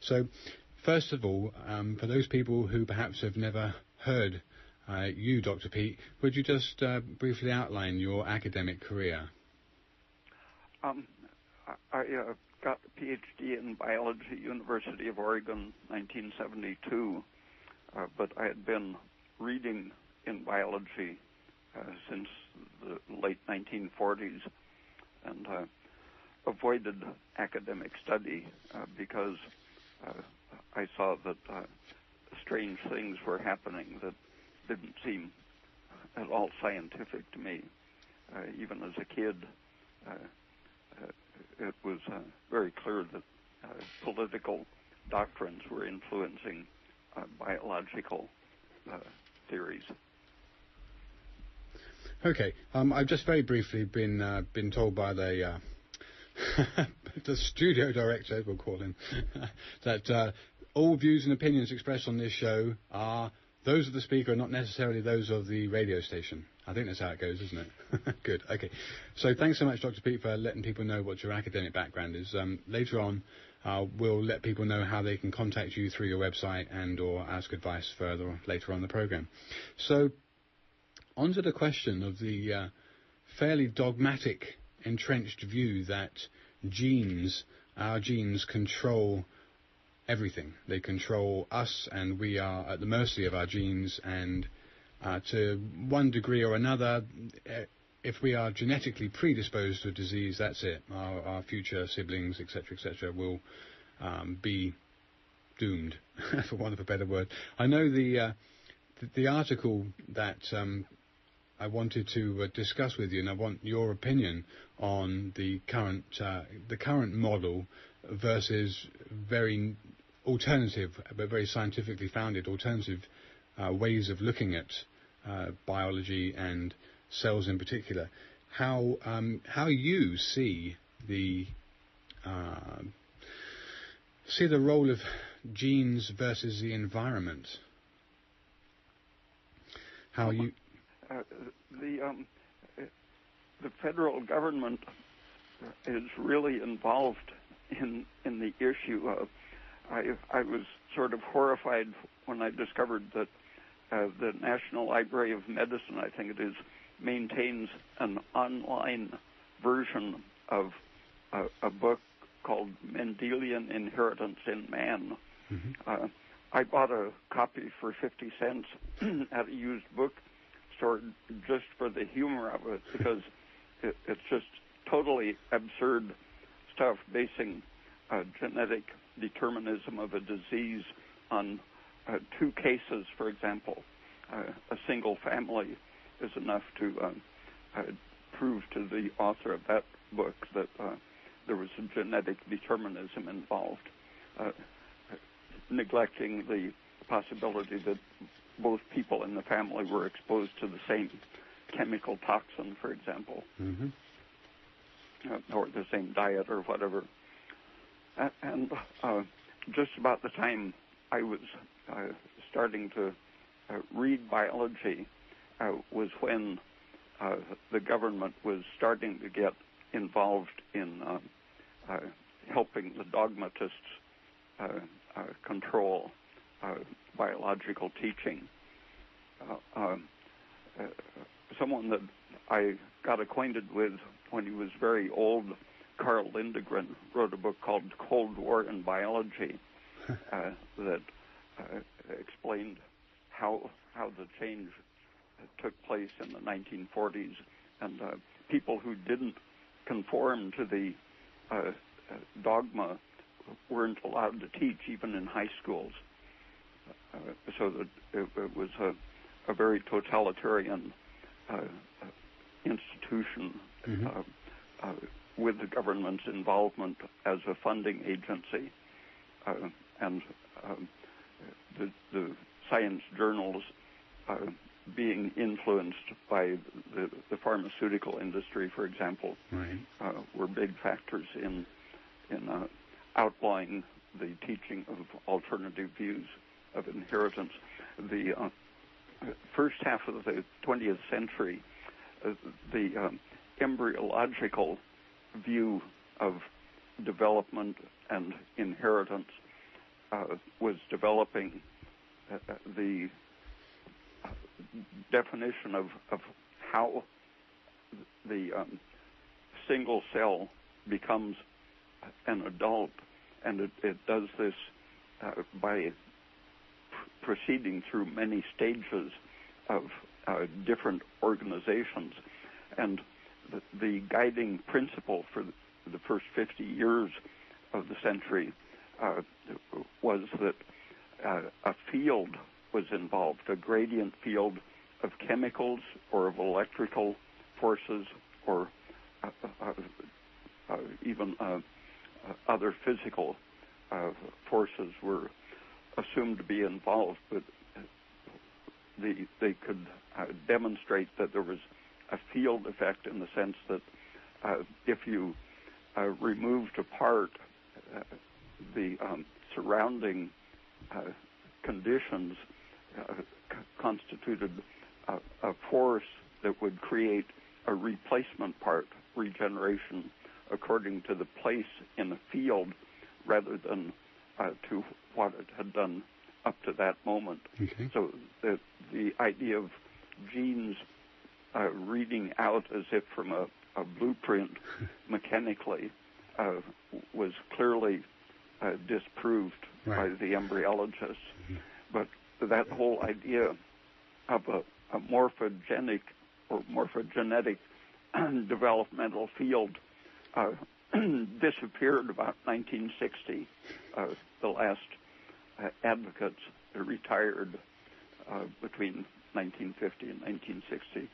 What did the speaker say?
So, first of all, for those people who perhaps have never heard you, Dr. Peat, would you just briefly outline your academic career? I got a PhD in biology, University of Oregon, 1972, but I had been reading in biology since the late 1940s, and avoided academic study because I saw that strange things were happening that didn't seem at all scientific to me. Even as a kid, it was very clear that political doctrines were influencing biological theories. Okay, I've just very briefly been told by the the studio director, we'll call him, that all views and opinions expressed on this show are those of the speaker and not necessarily those of the radio station. I think that's how it goes, isn't it? Good, okay. So thanks so much, Dr. Peat, for letting people know what your academic background is. Later on, we'll let people know how they can contact you through your website and or ask advice further later on the program. So, on to the question of the fairly dogmatic, entrenched view that our genes control everything. They control us, and we are at the mercy of our genes, and to one degree or another, if we are genetically predisposed to a disease, that's it. Our future siblings, etc., will be doomed, for want of a better word. I know the article that I wanted to discuss with you, and I want your opinion on the current model versus very alternative, but very scientifically founded alternative ways of looking at biology and cells in particular. How you see the role of genes versus the environment. How you the federal government is really involved in the issue of. I was sort of horrified when I discovered that the National Library of Medicine, I think it is, maintains an online version of a book called Mendelian Inheritance in Man. Mm-hmm. I bought a copy for 50 cents at a used bookstore just for the humor of it, because it's just totally absurd stuff, basing genetic determinism of a disease on two cases, for example. A single family is enough to prove to the author of that book that there was a genetic determinism involved, neglecting the possibility that both people in the family were exposed to the same chemical toxin, for example, mm-hmm. Or the same diet or whatever. And just about the time I was starting to read biology was when the government was starting to get involved in helping the dogmatists control biological teaching. Someone that I got acquainted with when he was very old, Carl Lindegren, wrote a book called Cold War in Biology that explained how the change took place in the 1940s, and people who didn't conform to the dogma weren't allowed to teach even in high schools, so that it was a very totalitarian institution, mm-hmm. With the government's involvement as a funding agency, and the science journals being influenced by the pharmaceutical industry, for example, right. Were big factors in outlawing the teaching of alternative views of inheritance. The first half of the 20th century, the embryological view of development and inheritance was developing the definition of how the single cell becomes an adult, and it does this by proceeding through many stages of different organizations. And the guiding principle for the first 50 years of the century was that a field was involved, a gradient field of chemicals or of electrical forces or even other physical forces were assumed to be involved, but they could demonstrate that there was a field effect in the sense that if you removed apart the surrounding conditions constituted a force that would create a replacement part, regeneration, according to the place in the field rather than to what it had done up to that moment. Okay. So the idea of genes reading out as if from a blueprint mechanically was clearly disproved by the embryologists. Mm-hmm. But that whole idea of a morphogenic or morphogenetic developmental field disappeared about 1960. The last advocates retired between 1950 and 1960.